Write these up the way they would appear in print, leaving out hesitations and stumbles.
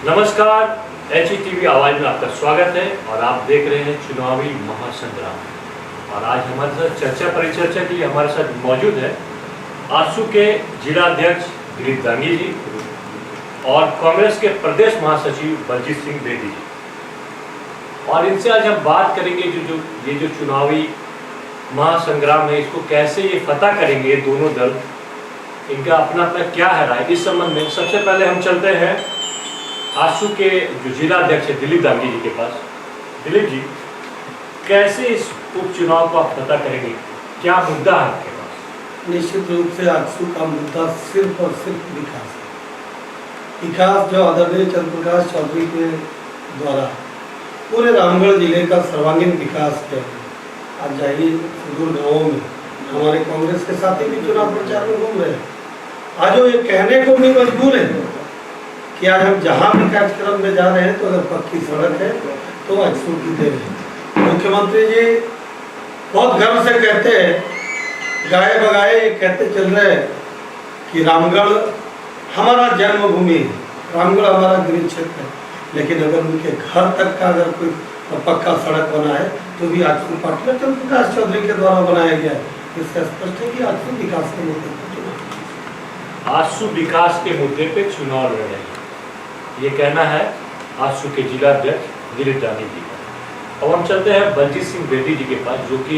नमस्कार, HETV आवाज में आपका स्वागत है और आप देख रहे हैं चुनावी महासंग्राम। और आज हमारे साथ चर्चा परिचर्चा के लिए हमारे साथ मौजूद है आजसू के जिला अध्यक्ष दिलीप दांगी जी और कांग्रेस के प्रदेश महासचिव बलजीत सिंह बेदी जी। और इनसे आज हम बात करेंगे जो चुनावी महासंग्राम है, इसको कैसे ये फतह करेंगे दोनों दल, इनका अपना अपना क्या है राय इस संबंध में। सबसे पहले हम चलते हैं आजसू के जो जिला अध्यक्ष है दिलीप दांगी जी के पास। दिलीप जी, कैसे इस उपचुनाव को आप फतह करेंगे, क्या मुद्दा है आपके पास? निश्चित रूप से आजसू का मुद्दा सिर्फ और सिर्फ विकास है। विकास जो आदरणीय चंद्र प्रकाश चौधरी के द्वारा पूरे रामगढ़ जिले का सर्वांगीण विकास किया। आज जाइए सुदूर गाँवों में हमारे कांग्रेस के साथी भी चुनाव प्रचार में घूम रहे हैं। आज वो ये कहने को भी मजबूर है कि आज हम जहाँ भी कार्यक्रम में जा रहे हैं तो अगर पक्की सड़क है तो आजसू की देन है। मुख्यमंत्री जी बहुत गर्व से कहते हैं, गाए बगाए कहते चल रहे हैं कि रामगढ़ हमारा जन्मभूमि है, रामगढ़ हमारा गृह क्षेत्र है। लेकिन अगर उनके घर तक का अगर कोई पक्का सड़क बना है तो भी आजसू पार्टी चंद्र प्रकाश चौधरी के द्वारा बनाया गया है। इसका स्पष्ट है कि आजसू विकास के मुद्दे पर चुनाव, आजसू विकास के मुद्दे पे चुनाव लड़ रहे हैं, ये कहना है आजसू के जिला अध्यक्ष दिलीप दांगी जी का। अब हम चलते हैं बलजीत सिंह बेदी जी के पास, जो कि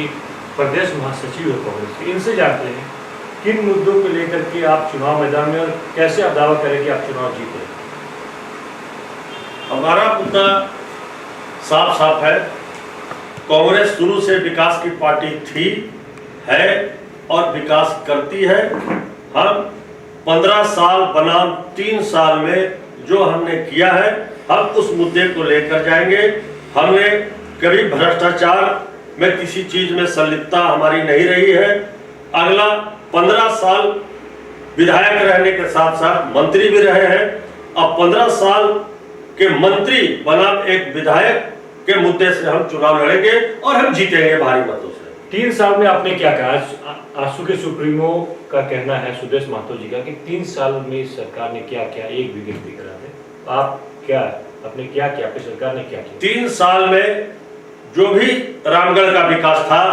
प्रदेश महासचिव है कांग्रेस के। इनसे जानते हैं किन मुद्दों को लेकर के आप चुनाव मैदान में और कैसे आप दावा करें कि आप चुनाव जीते। हमारा मुद्दा साफ साफ है। कांग्रेस शुरू से विकास की पार्टी थी, है और विकास करती है। हम 15 साल बनाम 3 साल में जो हमने किया है, हम उस मुद्दे को लेकर जाएंगे। हमने कभी भ्रष्टाचार में किसी चीज में संलिप्तता हमारी नहीं रही है। अगला 15 साल विधायक रहने के साथ साथ मंत्री भी रहे हैं। अब 15 साल के मंत्री बनाम एक विधायक के मुद्दे से हम चुनाव लड़ेंगे और हम जीतेंगे भारी मतों से। 3 साल में आपने क्या कहा? आजसू के सुप्रीमो का कहना है सुदेश महतो जी का कि 3 साल में सरकार ने क्या किया, एक भी गिनती करा दे। आप क्या आपने क्या किया, आपकी सरकार ने क्या किया? 3 साल में जो भी रामगढ़ का विकास था,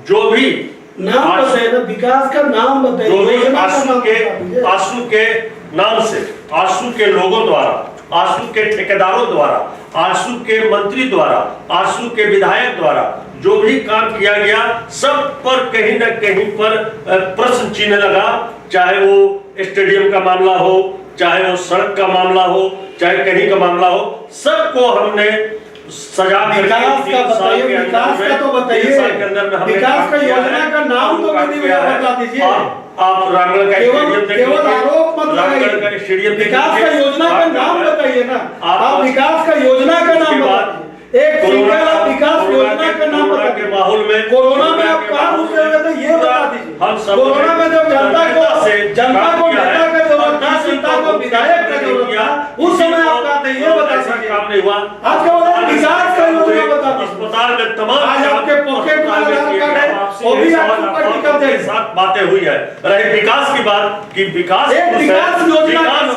जो भी नाम बताइए ना, विकास का नाम बताइए, जो भी आजसू के नाम से, आजसू के लोगों द्वारा, आजसू के ठेकेदारों द्वारा, आजसू के मंत्री द्वारा, आजसू के विधायक द्वारा जो भी काम किया गया, सब पर कहीं न कहीं पर प्रश्न चिन्ह लगा। चाहे वो स्टेडियम का मामला हो, चाहे वो सड़क का मामला हो, चाहे कहीं का मामला हो, सबको हमने सजा विकास का बताइए, विकास का तो बताइए, विकास का योजना का नाम तो बता दीजिए। आप रामगढ़ का केवल आरोप मत लगाइए, विकास का योजना का नाम बताइए ना। आप विकास का योजना का नाम बताइए, एक सिंगल विकास योजना का नाम बताइए। के माहौल में कोरोना में आप कहाँ घुस रहे थे ये बता दीजिए। कोरोना में जब जनता को नेता का जरूरत था, जनता को विधायक का जरूरत था, उस समय आप कहा थे ये बता दीजिए। काम नहीं हुआ। आप केवल विकास का योजना बता दीजिए। अस्पताल में तमाम आज आपके पॉकेट में आधार कार्ड है, वो भी आपको पढ़ निकल के साथ बातें हुई है। रहे विकास की बात कि विकास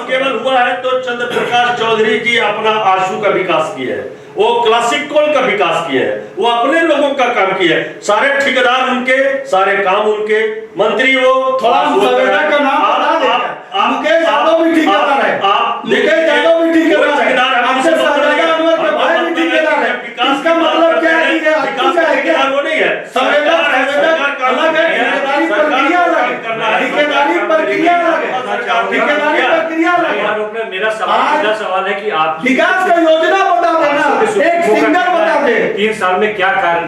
केवल हुआ है तो चंद्र प्रकाश चौधरी जी अपना आजसू का विकास किए हैं, वो क्लासिक कॉल का विकास किए हैं, वो अपने लोगों का काम किए हैं। सारे ठेकेदार उनके, सारे काम उनके, मंत्री वो थोड़ा संवेदना का नाम बता दें। मुकेश यादव भी ठेकेदार है, मुकेश यादव भी ठेकेदार है, आपसे साझेदार अनवर के भाई भी ठेकेदार है। इसका मतलब क्या है कि आपका ठेकेदार वो नहीं है। संवेदना अलग है, ठेकेदारी प्रक्रिया अलग है, ठेकेदारी प्रक्रिया अलग है, ठेकेदारी प्रक्रिया अलग है। मेरा सवाल है कि आप विकास का योजना बता देना, एक सिंगल बता दे। 3 साल में क्या कारण?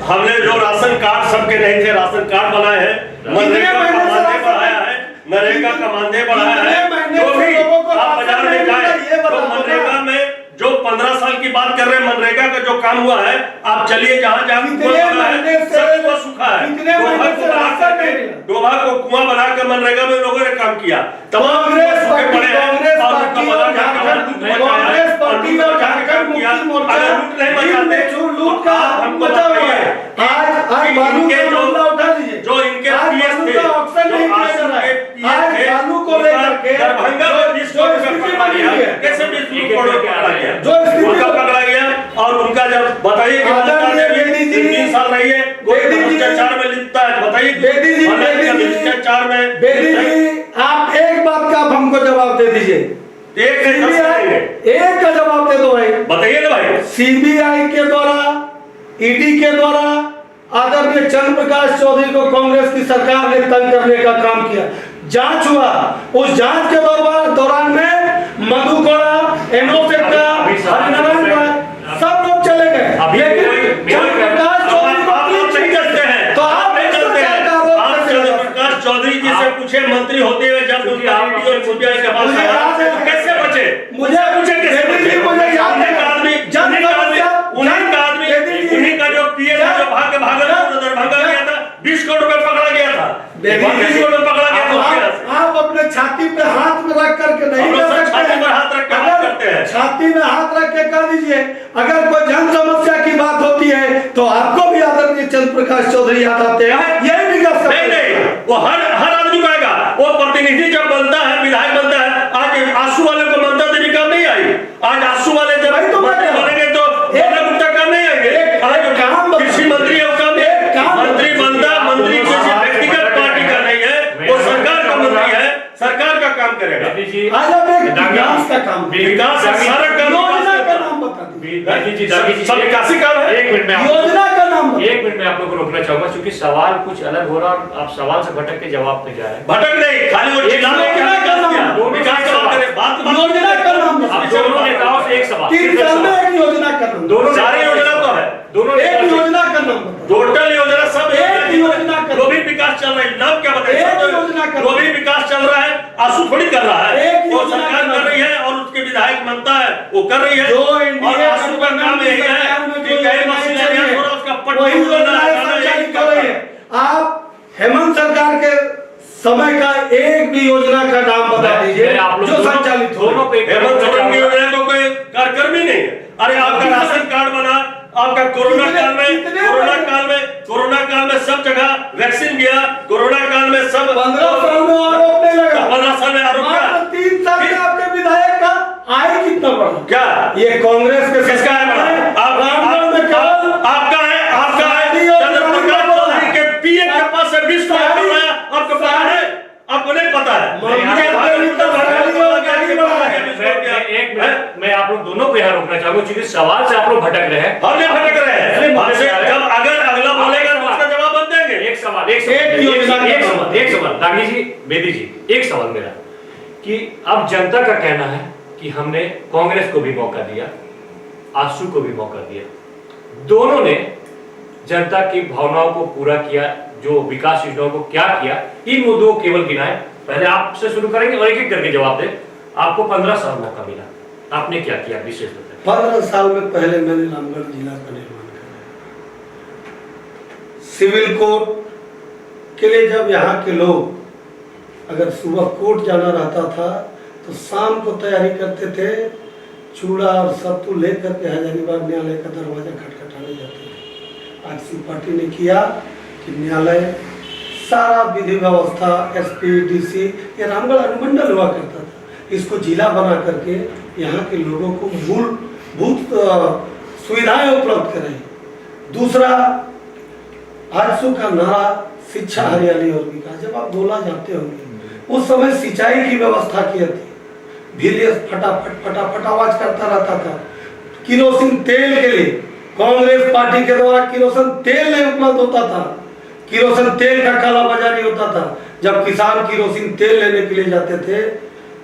हमने जो राशन कार्ड सबके नहीं थे, राशन कार्ड बनाए हैं, मनरेगा का मानदेय बढ़ाया है, नरेगा का मानदेय बढ़ाया है। जो भी आप बाजार में जाए तो मनरेगा में जो 15 साल की बात कर रहे हैं, मनरेगा का जो काम हुआ है, आप चलिए जहाँ जहाँ सबको सूखा है, डोभा को कुआं बनाकर मनरेगा में लोगों ने काम किया। तमाम कांग्रेस पार्टी और झारखंड मुक्ति मोर्चा लूट का हमको आज बालू के मामला उठा लीजिए, जो इनके बालू का ऑप्शन नहीं किया जा रहा है। आज बालू को लेकर के दरभंगा में 20 करोड़ कैसे 20 करोड़ कोई बेदी जी, भ्रष्टाचार में लिपटा है? बताइए बेदी जी, भ्रष्टाचार में बेदी जी, आप एक बात का आप हमको जवाब दे दीजिए। एक नहीं, दस करेंगे। एक का जवाब दे दो भाई। बताइए ना भाई। सीबीआई के द्वारा, ईडी के द्वारा आदरणीय चंद्र प्रकाश चौधरी को कांग्रेस की सरकार ने तंग करने का काम किया। जांच हुआ, उस जांच के दौरान में मधु कोड़ा, एनोसेट का, हरिनारायण का सब लोग चले गए, लेकिन चंद्र प्रकाश चौधरी को क्यों नहीं करते हैं? तो आप नहीं करते हैं। आप चंद्र प्रकाश चौधरी जी से पूछे, मंत्री होते हुए जब उनकी ईडी और सीबीआई के पास आया तो कैसे बचे? मुझे पूछे कैसे बचे? मुझे याद है उन्हीं का जो पीए जो भागलपुर दरभंगा गया था, 20 करोड़ रुपए पकड़ा गया था। 20 करोड़ रुपए पकड़ा गया था। आप अपने छाती पे हाथ में रख करके नहीं कर सकते। छाती पर हाथ रख कर बात करते हैं। छाती में हाथ रख के कर दीजिए। अगर कोई जन समस्या की बात होती है तो आपको भी आदरणीय चंद्र प्रकाश चौधरी याद आते हैं। यही भी कर सकते नहीं, वो हर आदमी को आएगा। वो प्रतिनिधि जब बनता है, विधायक बनता है। आज आंसू वाले को मंत्री देने काम नहीं आई। आज आंसू वाले जब मंत्री बनेंगे तो गुप्ता काम नहीं आएंगे। कृषि मंत्री है, मंत्री बनता, मंत्री किसी व्यक्तिगत पार्टी का नहीं है, वो सरकार का मंत्री है, सरकार का काम करेगा। विकास का काम, विकास का सारा काम, योजना का नाम बता दीजिए। सब विकासी काम है। एक मिनट में योजना का नाम, एक मिनट में आप लोग को रोकना चाहूंगा क्योंकि सवाल कुछ अलग हो रहा है और आप सवाल से भटक के जवाब पे जा रहे हैं। भटक नहीं, खाली वो चिल्लाने के लिए कर दिया। विकास का बात करें, बात योजना का नाम, आप दोनों नेताओं से एक सवाल, 3 साल में एक योजना का नाम, दोनों सारी योजना तो है, दोनों एक योजना का नाम, टोटल योजना सब एक योजना का जो भी विकास चल रहा है, नाम क्या बताइए? एक योजना का जो भी विकास चल रहा है आंसू थोड़ी कर रहा है, एक वो योजना सरकार का कर रही है और उसके विधायक बनता है वो कर रही है। जो और एनडीए आंसू का काम यही है कि कई मशीनें हो रहा उसका पट्टी वही बनाना योजनाएं संचालित कर रही है। आप हेमंत सरकार के समय का एक भी योजना का नाम बता दीजिए जो संचालित हो। हेमंत सोरेन की योजना तो कोई कार्यक्रम ही नहीं है। अरे आपका राशन कार्ड बना, आपका कोरोना काल में सब जगह वैक्सीन गया, कोरोना काल में सब 15 साल में आरोप नहीं लगा, 15 साल में आरोप क्या? 3 साल में आपके विधायक का आय कितना बढ़ा? क्या ये कांग्रेस के किसका है बड़ा? आपका है चंद्र प्रकाश चौधरी के पीए के पास से 20 करोड़ बनाया, आपको पता है? आपको नहीं पता है? मैं आप लोग दोनों को यहाँ रोकना चाहूंगा क्योंकि सवाल से आप लोग भटक रहे हैं। हम नहीं भटक रहे हैं। हमसे जब अगर अगला बोलेगा तो उसका जवाब बन देंगे। एक सवाल दागी जी, बेदी जी, एक सवाल मेरा कि अब जनता का कहना है कि हमने कांग्रेस को भी मौका दिया, आशू को भी मौका दिया, दोनों ने जनता की भावनाओं को पूरा किया, जो विकास योजनाओं को क्या किया, इन मुद्दों को केवल गिनाए। पहले आपसे शुरू करेंगे और एक-एक करके जवाब दे। आपको 15 साल मौका मिला, आपने क्या किया विशेष बताइए। 15 साल में पहले मैंने रामगढ़ जिला का निर्माण कराया। सिविल कोर्ट के लिए जब यहाँ के लोग अगर सुबह कोर्ट जाना रहता था तो शाम को तैयारी करते थे, चूड़ा और सत्तू लेकर के हजारीबाग न्यायालय का दरवाजा खटखटाने जाते थे। आज सी पार्टी ने किया कि न्यायालय सारा विधि व्यवस्था, एसपी, डीसी, ये रामगढ़ अनुमंडल हुआ करता था, इसको जिला बना करके यहाँ के लोगों को मूलभूत सुविधाएं उपलब्ध करें। दूसरा, आजसू का नारा शिक्षा, हरियाली और विकास, जब आप बोला जाते होंगे उस समय सिंचाई की व्यवस्था की थी, भीलियस फटाफट आवाज करता रहता था। किरोसिन तेल के लिए कांग्रेस पार्टी के द्वारा किरोसिन तेल नहीं उपलब्ध होता था, किरोसिन तेल का काला बाजारी होता था। जब किसान किरोसिन तेल लेने के लिए जाते थे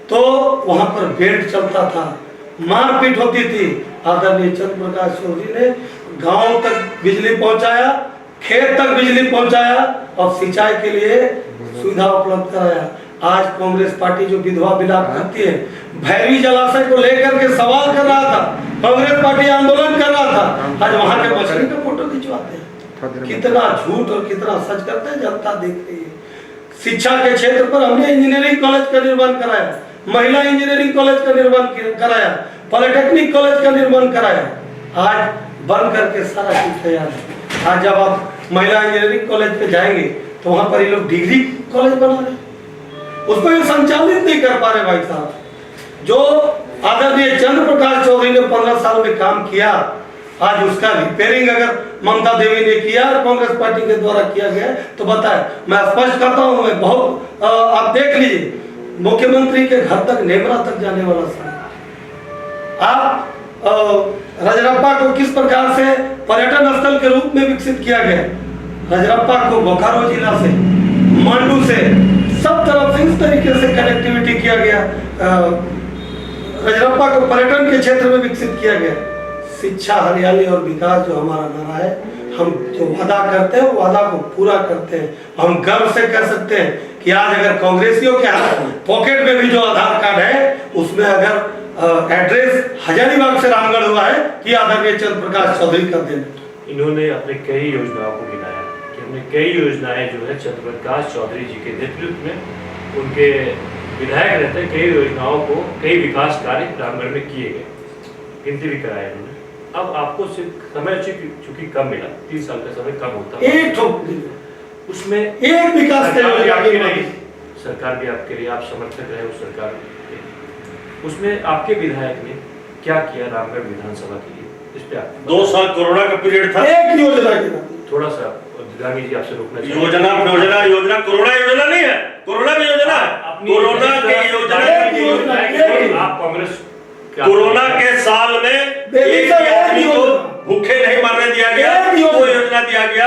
तो वहां पर बेल्ट चलता था, मारपीट होती थी। आदरणीय चंद्र प्रकाश चौधरी ने गांव तक बिजली पहुंचाया, खेत तक बिजली पहुंचाया और सिंचाई के लिए सुविधा उपलब्ध कराया। आज कांग्रेस पार्टी जो विधवा विलाप करती है, भैरवी जलाशय को लेकर के सवाल कर रहा था, कांग्रेस पार्टी आंदोलन कर रहा था, आज वहां के मछली का फोटो खिंचवाते हैं। कितना झूठ और कितना सच करते हैं, जनता देख रही है। शिक्षा के क्षेत्र पर हमने इंजीनियरिंग कॉलेज का निर्माण कराया, महिला इंजीनियरिंग कॉलेज का निर्माण कराया, पॉलिटेक्निक कॉलेज का निर्माण कराया, आज बन करके सारा चीज तैयार है। आज जब आप महिला इंजीनियरिंग कॉलेज पे जाएंगे तो वहां पर ये लोग डिग्री कॉलेज बना रहे, उसको ये संचालित नहीं कर पा रहे। भाई साहब, जो आदरणीय चंद्र प्रकाश चौधरी ने 15 साल में काम किया आज उसका रिपेयरिंग अगर ममता देवी ने किया और कांग्रेस पार्टी के द्वारा किया गया तो बताए। मैं स्पष्ट करता हूँ, मैं बहुत आप देख लीजिए, मुख्यमंत्री के घर तक नेमरा तक जाने वाला सड़क। आप रजरप्पा को किस प्रकार से पर्यटन स्थल के रूप में विकसित किया गया, रजरप्पा को बोकारो जिला से, मांडू से, सब तरफ से इस तरीके से कनेक्टिविटी किया गया, रजरप्पा को पर्यटन के क्षेत्र में विकसित किया गया। शिक्षा, हरियाली और विकास जो हमारा नारा है, हम जो वादा करते हैं वो वादा को पूरा करते हैं। हम गर्व से कह सकते हैं कि आज अगर कांग्रेसियों के पॉकेट में भी जो आधार कार्ड है उसमें अगर एड्रेस हजारीबाग से रामगढ़ हुआ है कि आदरणीय चंद्र प्रकाश चौधरी का देना। इन्होंने अपने कई योजनाओं को गिनाया कि हमने कई योजनाएं जो है चंद्र प्रकाश चौधरी जी के नेतृत्व में, उनके विधायक रहते कई योजनाओं को, कई विकास कार्य रामगढ़ में किए गए, गिनती भी कराया उन्होंने। अब आपको सिर्फ समय चूंकि कम मिला, 3 साल का समय कम होता है, उसमें एक विकास सरकार भी आपके रही, आप समर्थक रहे उस सरकार के, उसमें आपके विधायक ने क्या किया रामगढ़ विधानसभा के लिए, इस पे आप 2 साल कोरोना का पीरियड था, एक योजना के थोड़ा सा दिलानी जी आपसे रोकना चाहिए। योजना कोरोना योजना नहीं है, कोरोना भी योजना है, कोरोना की योजना। आप कांग्रेस कोरोना के साल में एक आदमी को भूखे नहीं मरने दिया गया, वो योजना दिया गया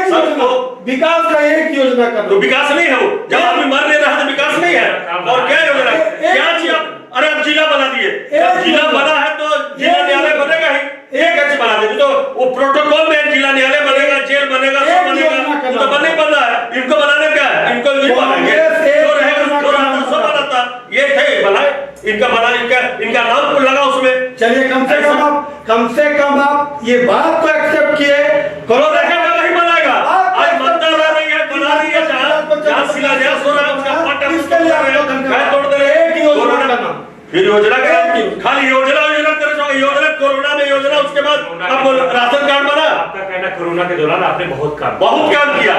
सबको। विकास का एक योजना का तो विकास नहीं है वो, जब आदमी मर नहीं रहा तो विकास नहीं है। और क्या योजना, क्या चीज? अरे अब जिला बना दिए, जब जिला बना है तो जिला न्यायालय बनेगा ही, एक अच्छी बना दे तो वो प्रोटोकॉल में जिला न्यायालय बनेगा, जेल बनेगा, सब बनेगा, तो बनने बन रहा है। इनको बनाने क्या है, इनको नहीं बनाएंगे, जो रहेगा जो रहता सब बनाता, ये थे बनाए, इनका बना, इनका नाम लगा उसमें। चलिए कम से कम आप ये बात तो एक्सेप्ट किए, करो रहेगा नहीं बनाएगा। आज मनता रह रही है, बना रही है, जहाँ शिलान्यास हो रहा है उसका पट्टा इसके लिए आपको धन्यवाद। तोड़ दे रहे एक योजना का नाम, फिर योजना का खाली योजना योजना कोरोना में योजना, उसके बाद अब राशन कार्ड बना। आपका कहना कोरोना के दौरान आपने बहुत काम किया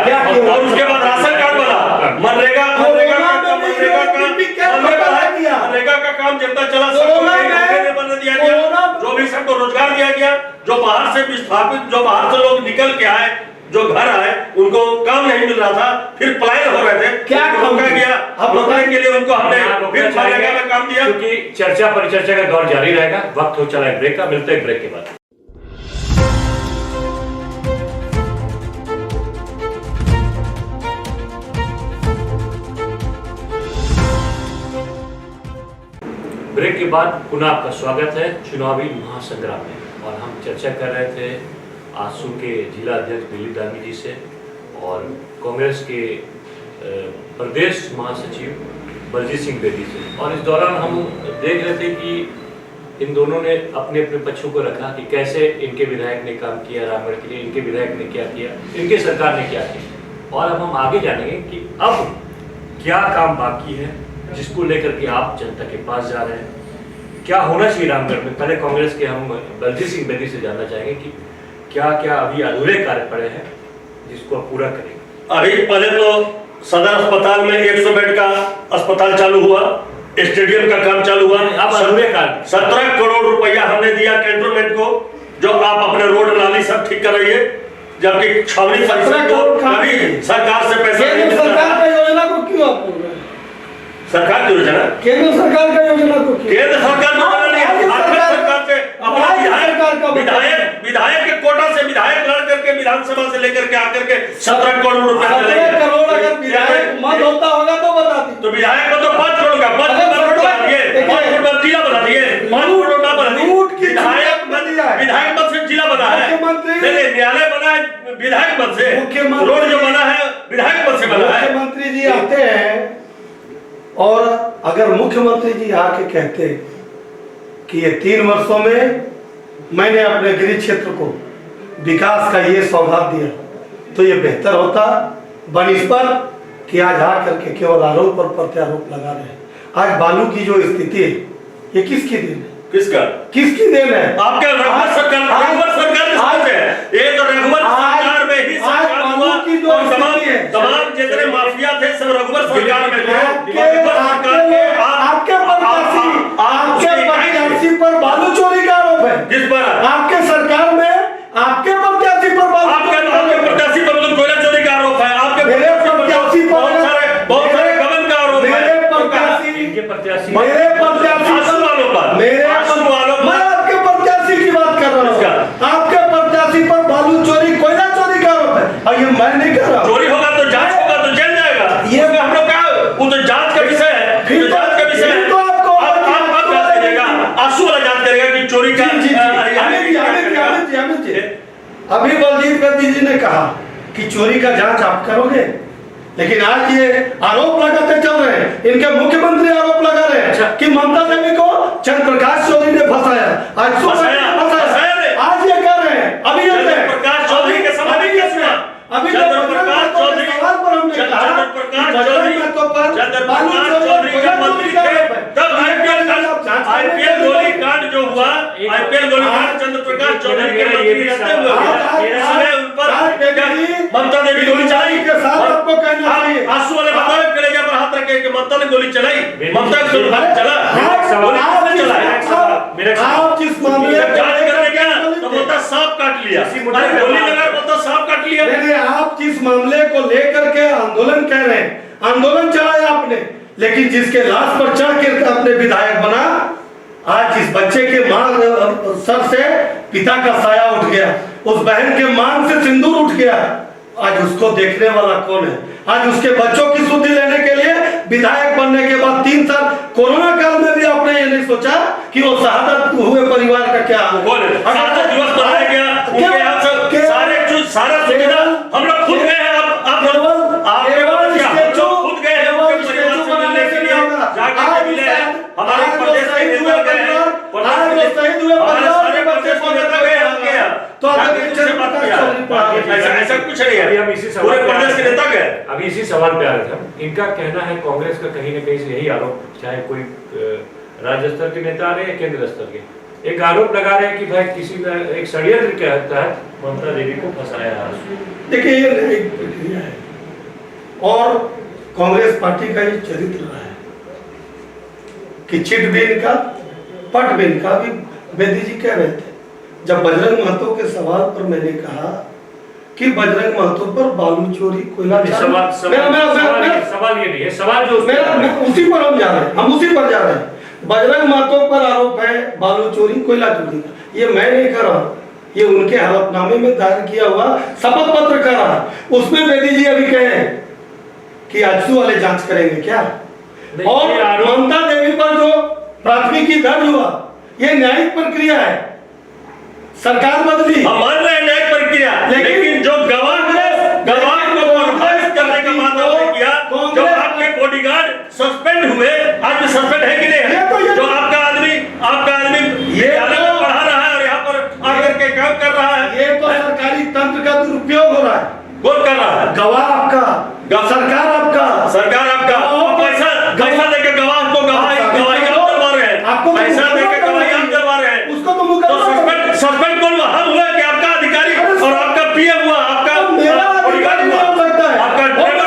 और उसके बाद राशन कार्ड बना, मनरेगा का काम जनता चला, सबको दिया गया, जो भी सबको रोजगार दिया गया, जो बाहर से विस्थापित, जो बाहर से लोग निकल के आए, जो घर आए, उनको काम नहीं मिल रहा था, फिर पलायन हो रहे थे, क्या रोका गया। अब रोकने के लिए उनको हमने फिर मनरेगा में काम दिया। क्योंकि चर्चा परिचर्चा का दौर जारी रहेगा, वक्त हो चला है ब्रेक का, मिलते हैं ब्रेक के बाद। ब्रेक के बाद पुनः आपका स्वागत है चुनावी महासंग्राम में। और हम चर्चा कर रहे थे आजसू के जिला अध्यक्ष दिलीप दामी जी से और कांग्रेस के प्रदेश महासचिव बलजीत सिंह बेदी से। और इस दौरान हम देख रहे थे कि इन दोनों ने अपने अपने पक्षों को रखा कि कैसे इनके विधायक ने काम किया रामगढ़ के लिए, इनके विधायक ने क्या किया, इनके सरकार ने क्या किया। और अब हम आगे जानेंगे कि अब क्या काम बाकी है जिसको लेकर के आप जनता के पास जा रहे हैं, क्या होना चाहिए रामगढ़ में। पहले कांग्रेस के हम बलजीत सिंह बेदी से जानना चाहेंगे कि क्या क्या अभी अधूरे कार्य पड़े हैं जिसको आप पूरा करेंगे। अभी पहले तो सदर अस्पताल में 100 बेड का अस्पताल चालू हुआ, स्टेडियम का काम चालू हुआ। अब अधूरे कार्य 17 करोड़ रुपया हमने दिया कैंटोनमेंट को, जो आप अपने रोड नाली सब ठीक कर रही है, जबकि छावनी परिषद को अभी सरकार से पैसा नहीं मिलता। सरकार का योजना को क्यों आप बोल रहे हैं? सरकार की योजना, केंद्र सरकार का योजना को क्यों? केंद्र सरकार नहीं, सरकार से अपना विधायक के कोटा से विधायक लड़ करके विधानसभा से लेकर के आकर के 17 करोड़ रुपए करोड़ अगर विधायक मत होता होगा तो बता दी। तो विधायक को तो 5 करोड़ का 5 करोड़ बना दिए, 5 करोड़ जिला बना दिए, 5 करोड़ ना बना दिए। विधायक मत से जिला बना है, न्यायालय बना है विधायक मत से, रोड जो बना है विधायक मत से बना है। मुख्यमंत्री जी आते हैं और अगर मुख्यमंत्री जी आके कहते कि ये 3 वर्षों में मैंने अपने गृह क्षेत्र को विकास का ये सौगात दिया तो ये बेहतर होता बनिस्पत कि आज आकर के केवल आरोप और प्रत्यारोप लगा रहे हैं। आज बालू की जो स्थिति है ये किसकी देन है? किसकी देन है? आपके रघुवर सरकार है। ये तो रघुवर सरकार में ही सरकार हुआ और तमाम जितने माफिया थे सब रघुवर सरकार में थे। आपके प्रत्याशी पर बालू चोरी का आरोप है। किस पर? आपके सरकार में मैं नहीं कर रहा हूं। चोरी होगा तो जांच होगा तो जेल जाएगा, ये इसमें हम लोग क्या, वो तो जांच का विषय है, फिर तो जांच का विषय है। तो आपको आप जांच करेगा, आंसू वाला जांच करेगा कि चोरी का। अभी बलजीत गांधी जी ने कहा कि चोरी का जांच आप करोगे, लेकिन आज ये आरोप लगाते चल रहे हैं, इनके मुख्यमंत्री आरोप लगा रहे हैं कि ममता देवी को चंद्र प्रकाश चौधरी ने फंसाया। आज आज ये कर रहे हैं, अभी ये प्रकाश चौधरी के समय में क्या सुना? अभी चंद्र प्रकाश चौधरी सवाल पर हमने कहा चंद्र प्रकाश चौधरी जब मंत्री थे तब आईपीएल गोलीकांड जो हुआ, आईपीएल गोलीकांड चंद्र प्रकाश चौधरी के मंत्री रहते हुए इसमें उन पर ममता ने गोली चलाई के साथ आपको कहना चाहिए। आंसू वाले बताओ कलेजा पर हाथ रखे कि ममता ने गोली चलाई, ममता का गोली चला, गोली किसने चलाया? आप जिस मामले जांच करने गया तो बोलता सांप काट लिया, गोली लगा बोलता सांप काट लिया। आप जिस मामले को लेकर के आंदोलन कह रहे हैं, आंदोलन चलाया आपने, लेकिन जिसके लाश पर चढ़ के अपने विधायक बना, आज जिस बच्चे के मां सर से पिता का साया उठ गया, उस बहन के मांग से सिंदूर उठ गया, आज उसको देखने वाला कौन है? आज उसके बच्चों की सुधि लेने के लिए विधायक बनने के बाद 3 साल कोरोना काल में भी आपने ये नहीं सोचा कि वो शहादत हुए परिवार का क्या शहादत दिवस मनाया गया, उनके यहाँ से सारा सुविधा हम लोग खुद गए हैं। आप खुद गए हैं उनके परिवार से मिलने के लिए, जाके मिले हैं, हमारे प्रदेश के नेता गए हैं, ऐसा कुछ नहीं है, हम इसी पूरे प्रदेश के नेता गए। अभी इसी सवाल पे आ रहे थे हम। इनका कहना है कांग्रेस का कहीं न कहीं से यही आरोप, चाहे कोई राज्य स्तर के नेता आ रहे हैं केंद्र स्तर के, एक आरोप लगा रहे हैं कि भाई किसी ने एक षड्यंत्र के तहत ममता देवी को फंसाया है। देखिए ये एक प्रक्रिया है और कांग्रेस पार्टी का ये चरित्र रहा है कि चिट भी इनका पट भी इनका। भी बेदी जी कह रहे थे जब बजरंग महतो के सवाल पर मैंने कहा कि बजरंग महतो पर बालू चोरी कोयला सवाल ये नहीं है, सवाल जो उसी पर हम जा रहे हैं, हम उसी पर जा रहे हैं। बजरंग महतो पर आरोप है बालू चोरी कोयला चोरी का, ये मैं नहीं कर रहा, ये उनके हलफनामे में दायर किया हुआ शपथ पत्र का रहा। उसमें बेदी जी अभी कहे कि आजसू वाले जांच करेंगे क्या, और ममता देवी पर जो प्राथमिकी दर्ज हुआ ये न्यायिक प्रक्रिया है, सरकार बदली, हम मान रहे हैं न्यायिक प्रक्रिया, लेकिन जो गवाह को बर्खास्त करने का बात आपने किया, जो आपके बॉडीगार्ड सस्पेंड हुए, आज भी सस्पेंड है कि नहीं है? जो आपका आदमी विद्यालय में पढ़ा रहा है और यहाँ पर आकर के काम कर रहा है, ये तो सरकारी तंत्र का दुरुपयोग हो रहा है। कौन कर रहा है? गवाह आपका, सरकार आपका पैसा देके गवाह को गवाही आप करवा रहे हैं, आपको पैसा देके गवाही आप करवा रहे हैं, उसको तो मुकदमा सस्पेंड कौन हुआ? हम हुआ कि आपका अधिकारी और आपका पीएम हुआ, आपका बॉडीगार्ड नहीं हो सकता है, आपका ड्राइवर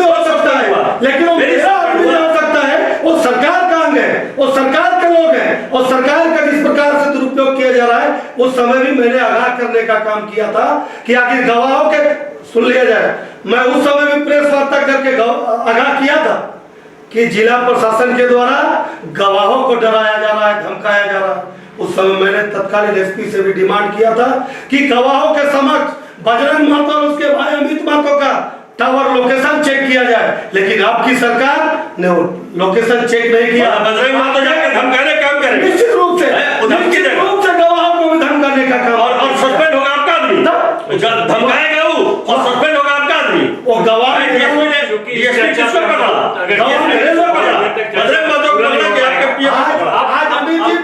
हो सकता है, लेकिन वो मेरा आदमी नहीं हो सकता है। वो सरकार का अंग है, वो सरकार के लोग हैं, और सरकार का जिस प्रकार से दुरुपयोग किया जा रहा है, उस समय भी मैंने आगाह करने का काम किया था कि आखिर गवाहों के सुन लिया जाए। मैं उस समय भी प्रेस वार्ता करके आगाह किया था कि जिला प्रशासन के द्वारा गवाहों को डराया जा रहा है, धमकाया जा रहा है। उस समय मैंने तत्कालीन एसपी से भी डिमांड किया था कि गवाहों के समक्ष बजरंग महतो और उसके भाई अमित महतो का टावर लोकेशन चेक किया जाए, लेकिन आपकी सरकार ने लोकेशन चेक नहीं किया। बजरंग महतो जाके धमकाने काम करे, निश्चित रूप से गवाहों को भी धमकाने का काम, और सस्पेंड होगा आपका आदमी, धमकाएगा वो और सस्पेंड होगा आपका आदमी। वो गवाह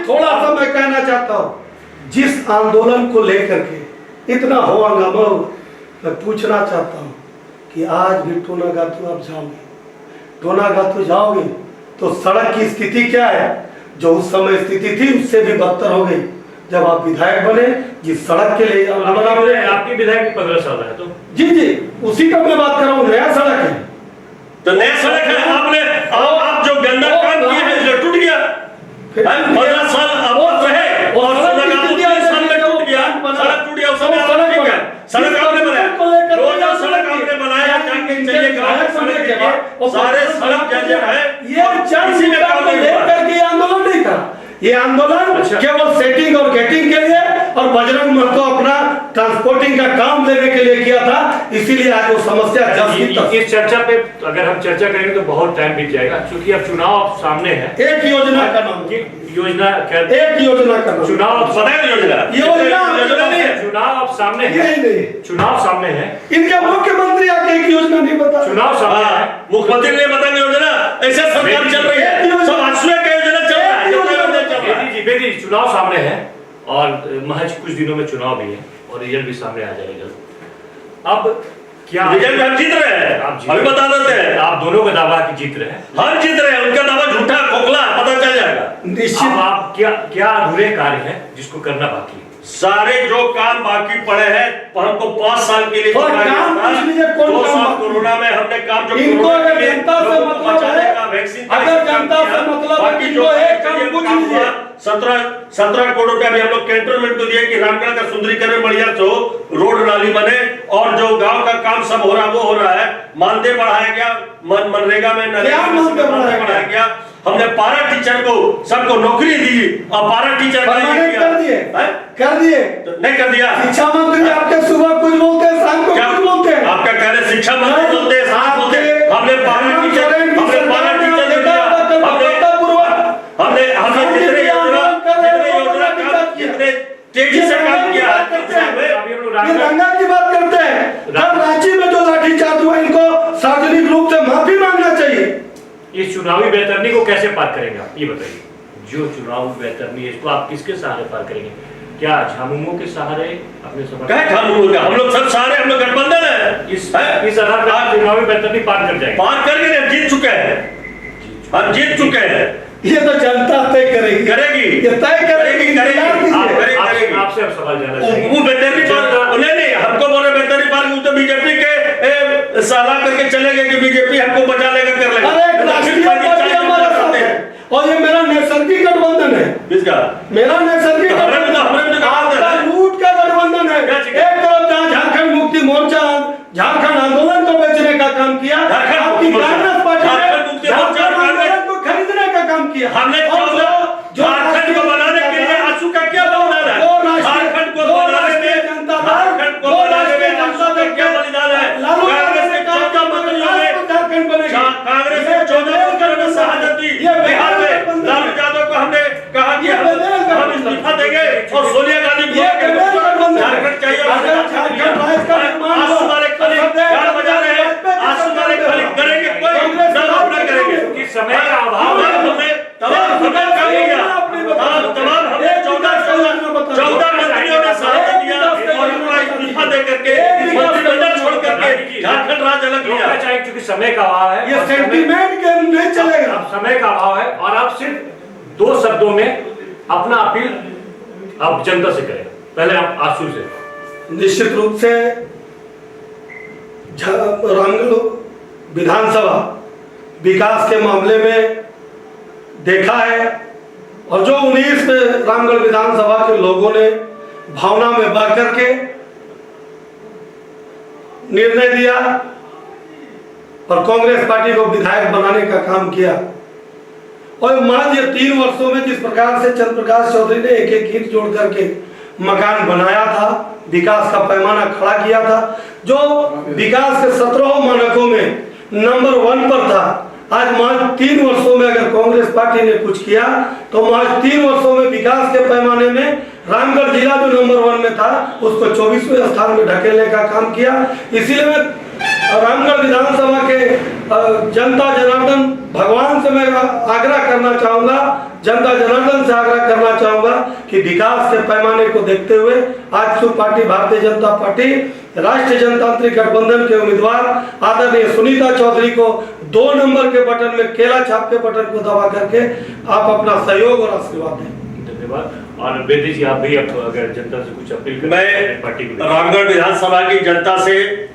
थोड़ा सा मैं कहना चाहता हूँ, जिस आंदोलन को लेकर के इतना हो हंगामा, मैं पूछना चाहता हूँ कि आज भी टोनागातू आप जाओगे, टोनागातू जाओगे तो सड़क की स्थिति क्या है? जो उस समय स्थिति थी उससे भी बदतर हो गई जब आप विधायक बने। जिस सड़क के लिए आपकी विधायक 15 साल है तो जी उसी का मैं बात कर रहा हूँ। नया सड़क है तो नया सड़क है, आपने आप जो गंदा काम किए हैं जो टूट गया, 15 साल आप रहे और सड़क आपको 3 साल में टूट गया, सड़क टूट गया, उस समय आप ठीक है, सड़क आपने बनाया, जो सड़क आपने बनाया जाके चलिए सड़क के बाद सारे सड़क जर्जर है, ये किसी में काम नहीं लेकर के आंदोलन नहीं था। ये आंदोलन केवल सेटिंग और गेटिंग के लिए, और बजरंग महतो अपना ट्रांसपोर्टिंग का काम लेने के लिए किया था, इसीलिए आज वो समस्या इस चर्चा पे अगर हम चर्चा करेंगे तो बहुत टाइम बीत जाएगा, क्योंकि अब चुनाव सामने है। एक योजना का नाम, योजना एक योजना का नाम, चुनाव योजना नहीं है, चुनाव अब सामने है, यही नहीं, चुनाव सामने है। इनके मुख्यमंत्री आके एक योजना नहीं बता, चुनाव सामने है, मुख्यमंत्री ने बताया योजना, ऐसे सरकार चल रही है, सब आश्रय का योजना चल रहा है। बेदी चुनाव सामने है और महज कुछ दिनों में चुनाव भी है और रिजल्ट भी सामने आ जाएगा। अब क्या रिजल्ट हम जीत रहे हैं, अभी बता देते हैं। आप दोनों का दावा कि जीत रहे हैं, हम जीत रहे हैं, उनका दावा झूठा खोखला, पता चल जाएगा। निश्चित। आप क्या अधूरे कार्य है जिसको करना बाकी है? सारे जो काम बाकी पड़े हैं, हमको 5 साल के लिए 2 साल कोरोना में हमने काम जो इनको अगर जनता से मतलब है, वैक्सीन अगर जनता से मतलब है, बाकी जो एक काम पूछ लीजिए। 17 करोड़ रुपया भी हम लोग कैंटोनमेंट को दिए कि रामगढ़ का सुंदरीकरण बढ़िया तो रोड नाली बने, और जो गांव का काम सब हो रहा वो हो रहा है। मानदेय बढ़ाया गया, मनरेगा में बढ़ाया गया। हमने पारा टीचर को सबको नौकरी दी और पारा टीचर कर दिए नहीं कर दिया। शिक्षा मंत्री आपके सुबह कुछ बोलते हैं, शाम को कुछ बोलते हैं। आपका कह रहे शिक्षा मंत्री बोलते हैं, साथ बोलते हैं। हमने पारा टीचर जितने तेजी से काम किया रंगा की बात करते हैं। रांची में जो लाठीचार्ज हुआ, इनको सार्वजनिक रूप से माफी मांगना चाहिए। इस चुनावी बेहतरनी को कैसे पार करेंगे आप ये बताइए? जो चुनावी बेहतरनी है इसको आप किसके सहारे पार करेंगे? क्या झामुमो के सहारे अपने हम लोग सब सहारे, हम लोग गठबंधन है। इस आधार पर आप चुनावी बेहतरनी पार कर जाएंगे? पार करके हम जीत चुके हैं, हम जीत चुके हैं। ये तो जनता तय करेगी, ये तय करेगी। आपसे अब सवाल जाना चाहिए। वो बेहतरी पार नहीं, हमको बोले बेहतरी पार, तो बीजेपी के सलाह करके चले गए कि बीजेपी हमको बचा लेगा, कर लेगा। और ये मेरा नैसर्गिक गठबंधन है। किसका? मेरा नैसर्गिक आपका लूट का गठबंधन है। एक तरफ जहाँ झारखंड मुक्ति मोर्चा झारखंड आंदोलन को बेचने का काम किया, आपकी कांग्रेस पार्टी ने झारखंड आंदोलन को खरीदने का काम किया। हमने झारखंड को बनाने के लिए आंसू का क्या बलिदान है? झारखंड को बनाने में आंसू का क्या बलिदान है? कांग्रेस ने 14 मंत्रियों में कांग्रेस ने 14 मंत्रियों में शहादत दी। बिहार में लालू यादव को हमने कहा कि हम इस्तीफा देंगे और सोनिया गांधी को झारखंड चाहिए। आंसू वाले खाली गाल बजा रहे हैं, आंसू वाले खाली करेंगे, कोई ना अपना करेंगे। समय का अभाव है, हमने तमाम काम किया, तमाम हमने 14 मंत्रियों ने साथ दिया और अपना इस्तीफा दे करके मंत्रिमंडल छोड़ करके झारखंड राज्य अलग लिया। क्योंकि समय का अभाव है, ये सेंटीमेंट के नहीं चलेगा। समय का अभाव है और आप सिर्फ 2 शब्दों में अपना अपील आप जनता से करें। पहले आप आंसू से। निश्चित रूप से रामगढ़ विधानसभा विकास के मामले में देखा है, और जो 19 में रामगढ़ विधानसभा के लोगों ने भावना में बह करके निर्णय दिया और कांग्रेस पार्टी को विधायक बनाने का काम किया, और महज ये 3 वर्षों में जिस प्रकार से चंद्र प्रकाश चौधरी ने एक ईंट जोड़ करके मकान बनाया था, विकास का पैमाना खड़ा किया था, जो विकास के 17 मानकों में नंबर 1 पर था, आज महज 3 वर्षों में अगर कांग्रेस पार्टी ने कुछ किया तो महज 3 वर्षों में विकास के पैमाने में रामगढ़ जिला जो नंबर 1 में था उसको 24वें स्थान में ढकेलने का काम किया। इसीलिए मैं रामगढ़ विधानसभा के जनता जनार्दन भगवान से मैं आग्रह करना चाहूंगा, जनता जनार्दन से आग्रह करना चाहूंगा कि विकास के पैमाने को देखते हुए आज पार्टी भारतीय जनता पार्टी राष्ट्रीय जनतांत्रिक गठबंधन के उम्मीदवार आदरणीय सुनीता चौधरी को 2 नंबर के बटन में केला छाप के बटन को दबा करके आप अपना सहयोग और आशीर्वाद दें। धन्यवाद। और बेदी जी, आप भी अगर जनता से कुछ अपील करें। मैं पार्टी रामगढ़ विधानसभा की जनता से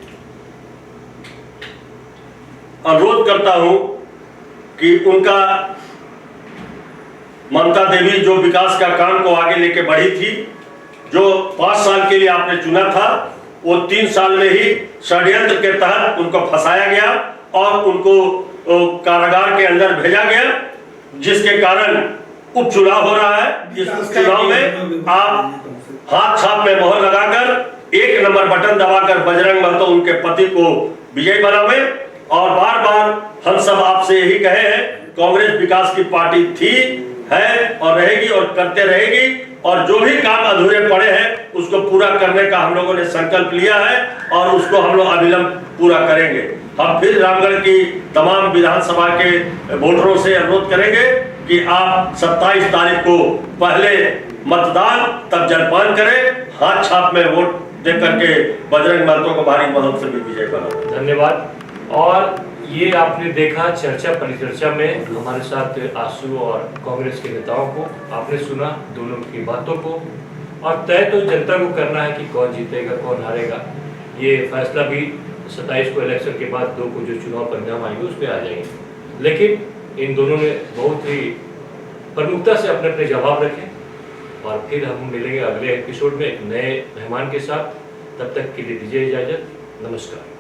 अनुरोध करता हूं कि उनका ममता देवी जो विकास का काम को आगे लेके बढ़ी थी, जो 5 साल के लिए आपने चुना था, वो 3 साल में ही षड्यंत्र के तहत उनको फंसाया गया और उनको कारागार के अंदर भेजा गया, जिसके कारण उपचुनाव हो रहा है। इस चुनाव में आप हाथ छाप में मोहर लगाकर पर बटन दबाकर बजरंग महतो उनके पति को विजयी बनावे। और बार बार हम सब आपसे यही कहे हैं, कांग्रेस विकास की पार्टी थी, है और रहेगी और करते रहेगी। और जो भी काम अधूरे पड़े हैं उसको पूरा करने का हम लोगों ने संकल्प लिया है और उसको हम लोग अविलंब पूरा करेंगे। हम फिर रामगढ़ की तमाम विधानसभा के वोटरों से अनुरोध करेंगे कि आप 27 तारीख को पहले मतदान तब जलपान करें, हाथ छाप में वोट दे करके बजरंग महतो को भारी मदद से भी विजय बनाओ। धन्यवाद। और ये आपने देखा चर्चा परिचर्चा में हमारे साथ आशु और कांग्रेस के नेताओं को आपने सुना, दोनों की बातों को। और तय तो जनता को करना है कि कौन जीतेगा कौन हारेगा। ये फैसला भी 27 को इलेक्शन के बाद 2 को जो चुनाव परिणाम आएंगे उस पर आ जाएंगे। लेकिन इन दोनों ने बहुत ही प्रमुखता से अपने अपने जवाब रखे। और फिर हम मिलेंगे अगले एपिसोड में एक नए मेहमान के साथ। तब तक के लिए दीजिए इजाजत। नमस्कार।